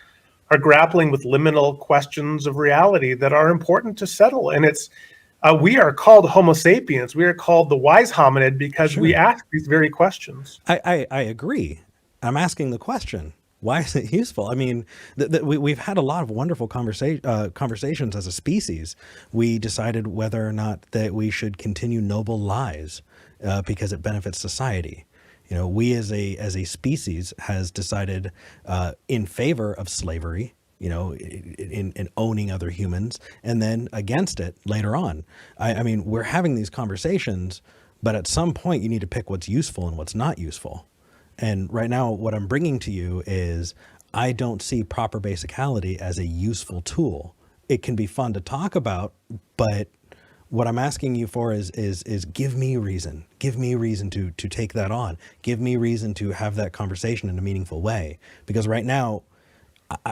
are grappling with liminal questions of reality that are important to settle. And we are called Homo sapiens. We are called the wise hominid because we ask these very questions. I agree. I'm asking the question. Why is it useful? I mean, we've had a lot of wonderful conversations as a species. We decided whether or not that we should continue noble lies because it benefits society. You know, we as a species has decided in favor of slavery, you know, in owning other humans, and then against it later on. I mean, we're having these conversations, but at some point you need to pick what's useful and what's not useful. And right now, what I'm bringing to you is I don't see proper basicality as a useful tool. It can be fun to talk about, but what I'm asking you for is give me reason. Give me reason to take that on. Give me reason to have that conversation in a meaningful way. Because right now,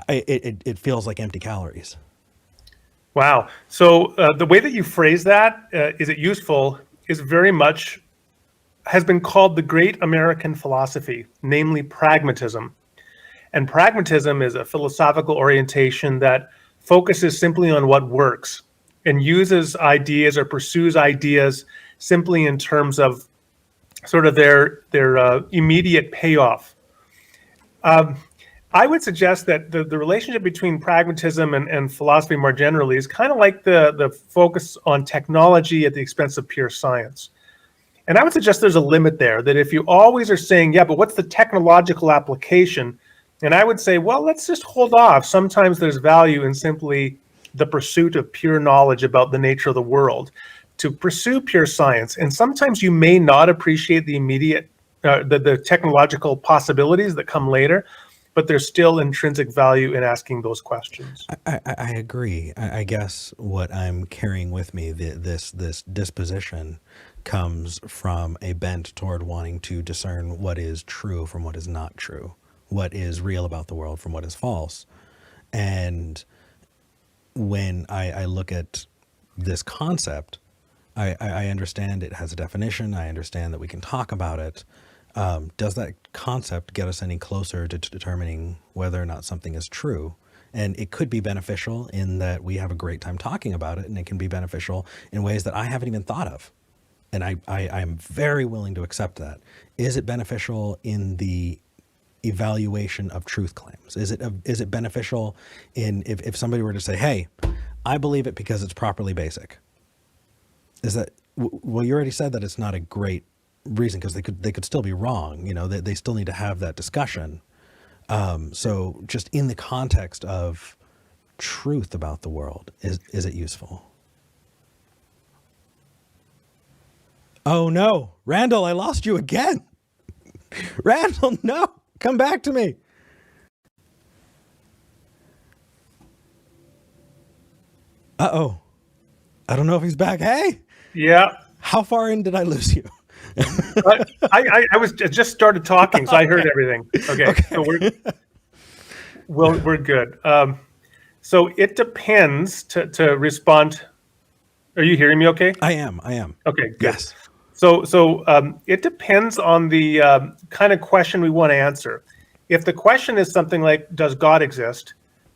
it feels like empty calories. Wow. So the way that you phrase that, is it useful, is very much has been called the great American philosophy, namely pragmatism. And pragmatism is a philosophical orientation that focuses simply on what works and uses ideas or pursues ideas simply in terms of sort of their immediate payoff. I would suggest that the relationship between pragmatism and philosophy more generally is kind of like the focus on technology at the expense of pure science. And I would suggest there's a limit there, that if you always are saying, yeah, but what's the technological application? And I would say, well, let's just hold off. Sometimes there's value in simply the pursuit of pure knowledge about the nature of the world, to pursue pure science. And sometimes you may not appreciate the immediate, the technological possibilities that come later, but there's still intrinsic value in asking those questions. I agree. I guess what I'm carrying with me, this disposition comes from a bent toward wanting to discern what is true from what is not true, what is real about the world from what is false. And when I look at this concept, I understand it has a definition. I understand that we can talk about it. Does that concept get us any closer to determining whether or not something is true? And it could be beneficial in that we have a great time talking about it, and it can be beneficial in ways that I haven't even thought of. And I'm very willing to accept that. Is it beneficial in the evaluation of truth claims? Is it beneficial in if somebody were to say, hey, I believe it because it's properly basic? Is that, well, you already said that it's not a great reason, because they could still be wrong. You know, they still need to have that discussion. So just in the context of truth about the world, is it useful? Oh no, Randall, I lost you again. Randall, no, come back to me. Uh-oh. I don't know if he's back. Hey, Yeah. how far in did I lose you? I was just started talking, so I heard everything. Okay. So we're good. So it depends to respond. Are you hearing me okay? I am. Okay, good. Yes. So it depends on the kind of question we want to answer. If the question is something like, does God exist?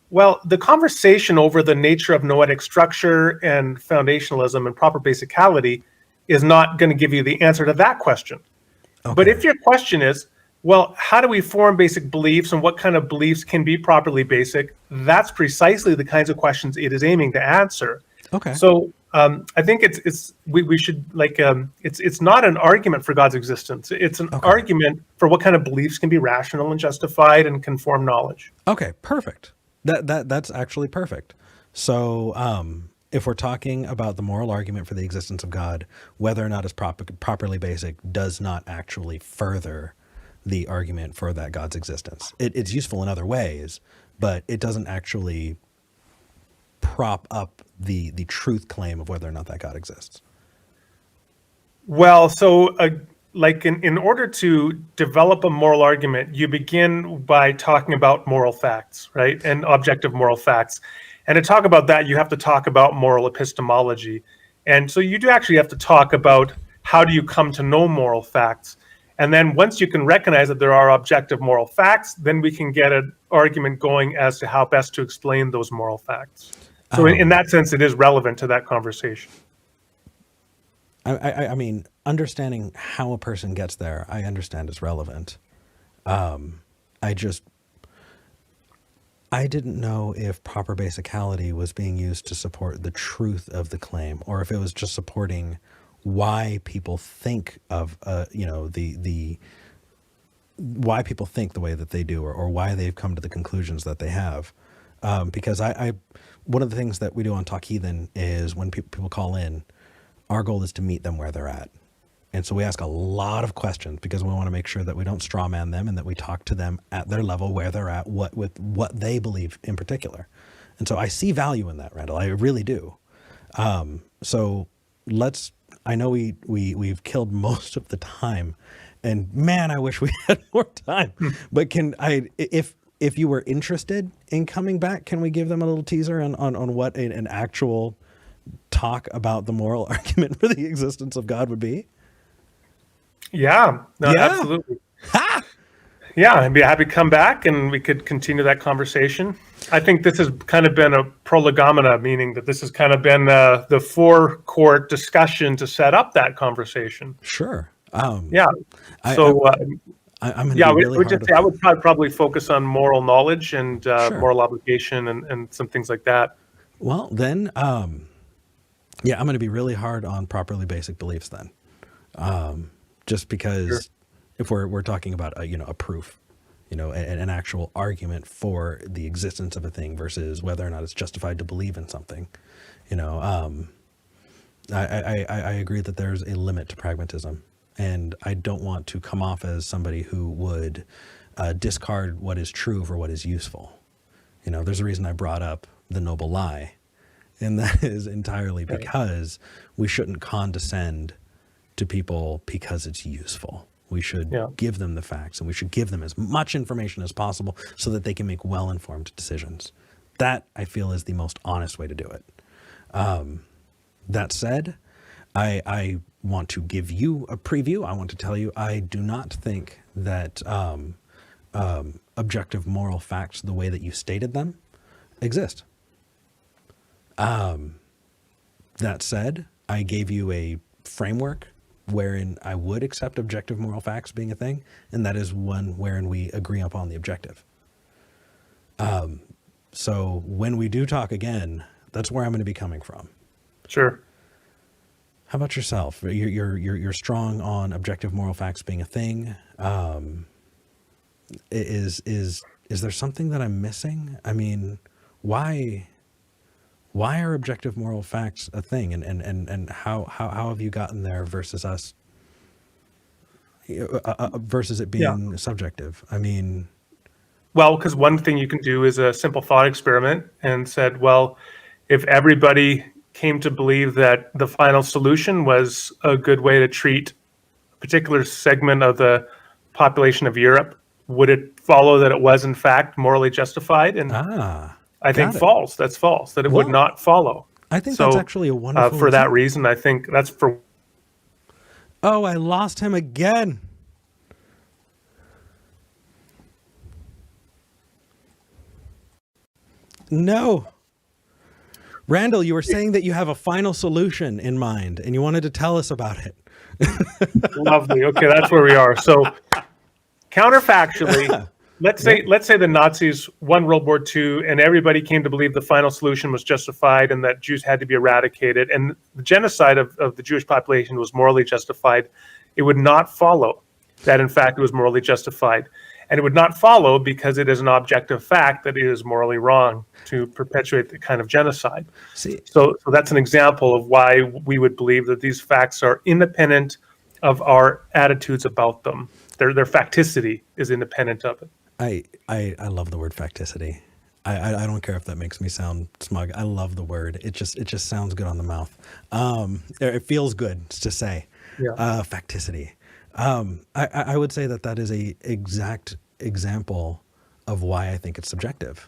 Well, the conversation over the nature of noetic structure and foundationalism and proper basicality is not going to give you the answer to that question. Okay. But if your question is, well, how do we form basic beliefs and what kind of beliefs can be properly basic? That's precisely the kinds of questions it is aiming to answer. Okay. So I think we should it's not an argument for God's existence. It's an argument for what kind of beliefs can be rational and justified and can form knowledge. Okay, perfect. That's actually perfect. So if we're talking about the moral argument for the existence of God, whether or not it's properly basic does not actually further the argument for that God's existence. It's useful in other ways, but it doesn't actually prop up the truth claim of whether or not that God exists. Well, so in order to develop a moral argument, you begin by talking about moral facts, right? And objective moral facts. And to talk about that, you have to talk about moral epistemology. And so you do actually have to talk about how do you come to know moral facts. And then once you can recognize that there are objective moral facts, then we can get an argument going as to how best to explain those moral facts. So in that sense, it is relevant to that conversation. I mean, understanding how a person gets there, I understand is relevant. I didn't know if proper basicality was being used to support the truth of the claim, or if it was just supporting why people think of, the why people think the way that they do, or why they've come to the conclusions that they have. Because I one of the things that we do on Talk Heathen is when people call in, our goal is to meet them where they're at. And so we ask a lot of questions because we want to make sure that we don't straw man them and that we talk to them at their level, where they're at, with what they believe in particular. And so I see value in that, Randall. I really do. So I know we've killed most of the time, and man, I wish we had more time. But if you were interested in coming back, can we give them a little teaser on what an actual talk about the moral argument for the existence of God would be? Yeah, no, Yeah. absolutely. Yeah, I'd be happy to come back and we could continue that conversation. I think this has kind of been a prolegomena, meaning that this has kind of been the forecourt discussion to set up that conversation. Sure. Yeah. So, I'm going to yeah, be really hard. I would probably focus on moral knowledge and Sure. moral obligation and some things like that. Well, then, yeah, I'm going to be really hard on properly basic beliefs then. Just because Sure. if we're talking about a proof, an actual argument for the existence of a thing versus whether or not it's justified to believe in something, I agree that there's a limit to pragmatism, and I don't want to come off as somebody who would discard what is true for what is useful. There's a reason I brought up the noble lie, and that is entirely because we shouldn't condescend to people because it's useful. We should give them the facts, and we should give them as much information as possible so that they can make well-informed decisions. That, I feel, is the most honest way to do it. That said, I want to give you a preview. I want to tell you, I do not think that objective moral facts, the way that you stated them, exist. That said, I gave you a framework wherein I would accept objective moral facts being a thing, and that is one wherein we agree upon the objective. So when we do talk again, that's where I'm going to be coming from. Sure. How about yourself? You're strong on objective moral facts being a thing. Is there something that I'm missing? I mean, why are objective moral facts a thing, and how have you gotten there versus us, versus it being subjective? I mean, well, because one thing you can do is a simple thought experiment and said, well, if everybody came to believe that the final solution was a good way to treat a particular segment of the population of Europe, would it follow that it was in fact morally justified? And I think false. That's false. That it would not follow. I think that's actually a wonderful for that reason, I think that's for. Oh, I lost him again. No. Randall, you were saying that you have a final solution in mind and you wanted to tell us about it. Lovely. Okay, that's where we are. So counterfactually, let's say the Nazis won World War II and everybody came to believe the final solution was justified and that Jews had to be eradicated and the genocide of the Jewish population was morally justified. It would not follow that, in fact, it was morally justified. And it would not follow because it is an objective fact that it is morally wrong to perpetuate the kind of genocide. So that's an example of why we would believe that these facts are independent of our attitudes about them. Their facticity is independent of it. I love the word facticity. I don't care if that makes me sound smug. I love the word. It just sounds good on the mouth. It feels good to say. Facticity. I would say that is a exact example of why I think it's subjective.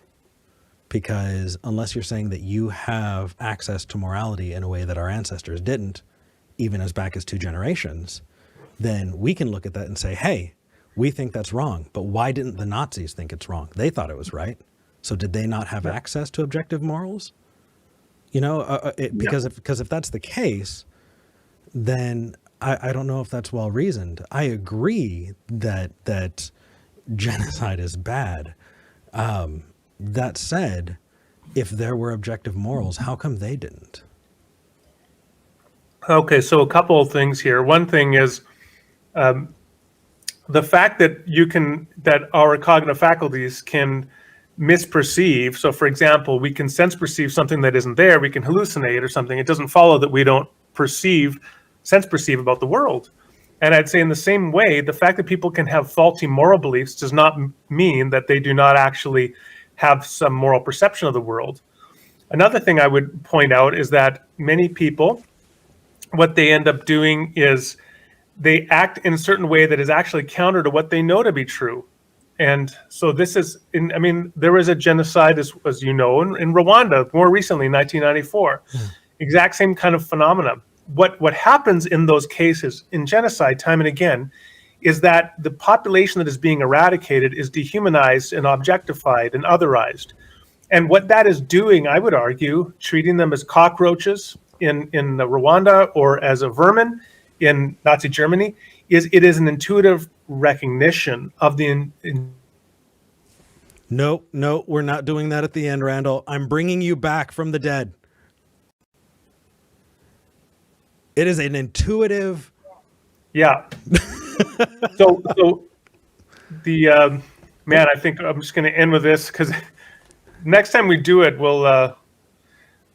Because unless you're saying that you have access to morality in a way that our ancestors didn't, even as back as 2 generations, then we can look at that and say, hey, we think that's wrong. But why didn't the Nazis think it's wrong? They thought it was right. So did they not have access to objective morals? Because if that's the case, then I don't know if that's well reasoned. I agree that genocide is bad, That said, if there were objective morals, how come they didn't? Okay, so a couple of things here. One thing is the fact that our cognitive faculties can misperceive. So, for example, we can sense perceive something that isn't there. We can hallucinate or something. It doesn't follow that we don't sense perceive about the world. And I'd say in the same way, the fact that people can have faulty moral beliefs does not mean that they do not actually have some moral perception of the world. Another thing I would point out is that many people, what they end up doing is they act in a certain way that is actually counter to what they know to be true. And so there was a genocide, as you know, in Rwanda more recently, in 1994. Exact same kind of phenomenon. What happens in those cases, in genocide, time and again, is that the population that is being eradicated is dehumanized and objectified and otherized. And what that is doing, I would argue, treating them as cockroaches in Rwanda or as a vermin in Nazi Germany, it is an intuitive recognition of the No, we're not doing that at the end, Randall. I'm bringing you back from the dead. It is an intuitive. Yeah. So the man, I think I'm just going to end with this because next time we do it, we'll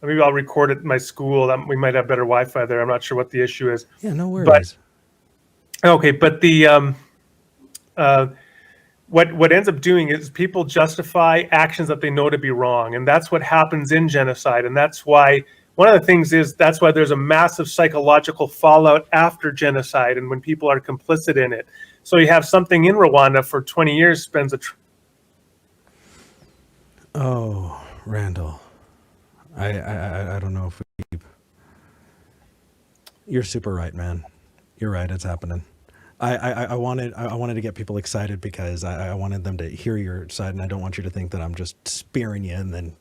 maybe I'll record it at my school. We might have better Wi-Fi there. I'm not sure what the issue is. Yeah, no worries. But the what ends up doing is people justify actions that they know to be wrong, and that's what happens in genocide. And that's why one of the things is that's why there's a massive psychological fallout after genocide, and when people are complicit in it. So you have something in Rwanda for 20 years spends a. Oh, Randall, I don't know if we. You're super right, man. You're right. It's happening. I wanted to get people excited because I wanted them to hear your side, and I don't want you to think that I'm just spearing you and then,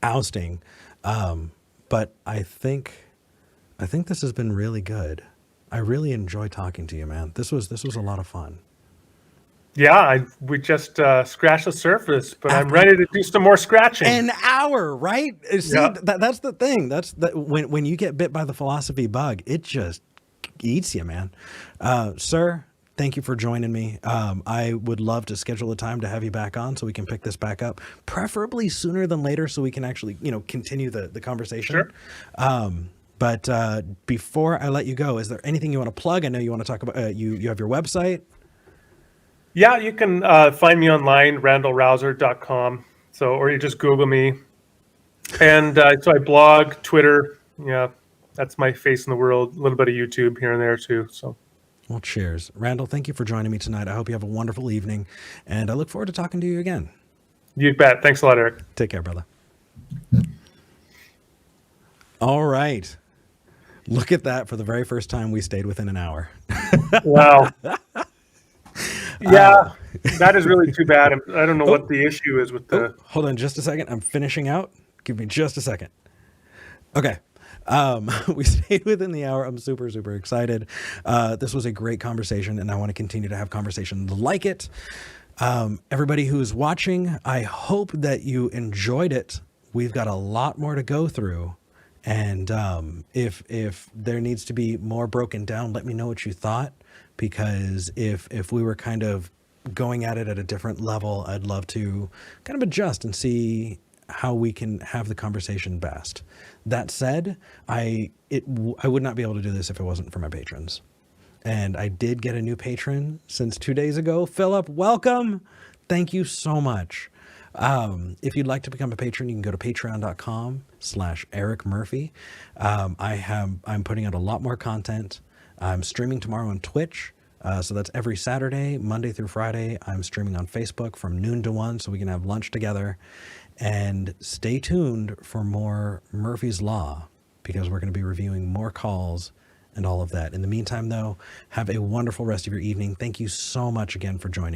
ousting. But I think this has been really good. I really enjoy talking to you, man. This was a lot of fun. Yeah, we just scratched the surface, but I'm ready to do some more scratching. An hour, right? See, that's the thing. That's when you get bit by the philosophy bug, it just eats you, man. Sir, thank you for joining me. I would love to schedule a time to have you back on so we can pick this back up, preferably sooner than later, so we can actually, continue the conversation. Sure. But before I let you go, is there anything you want to plug? I know you want to talk about. You have your website. Yeah, you can find me online, randalrauser.com. Or you just Google me. And so I blog, Twitter. Yeah, that's my face in the world. A little bit of YouTube here and there too. So. Well, cheers. Randal, thank you for joining me tonight. I hope you have a wonderful evening, and I look forward to talking to you again. You bet. Thanks a lot, Eric. Take care, brother. All right. Look at that. For the very first time, we stayed within an hour. Wow. Yeah, that is really too bad. I don't know what the issue is with the... Hold on just a second. I'm finishing out. Give me just a second. Okay. We stayed within the hour. I'm super, super excited. This was a great conversation, and I want to continue to have conversations like it. Everybody who's watching, I hope that you enjoyed it. We've got a lot more to go through. And if there needs to be more broken down, let me know what you thought. Because if we were kind of going at it at a different level, I'd love to kind of adjust and see how we can have the conversation best. That said, I would not be able to do this if it wasn't for my patrons. And I did get a new patron since 2 days ago. Philip, welcome. Thank you so much. If you'd like to become a patron, you can go to patreon.com/Eric Murphy. I'm putting out a lot more content. I'm streaming tomorrow on Twitch. So that's every Saturday, Monday through Friday. I'm streaming on Facebook from noon to 1 so we can have lunch together. And stay tuned for more Murphy's Law, because we're going to be reviewing more calls and all of that. In the meantime, though, have a wonderful rest of your evening. Thank you so much again for joining.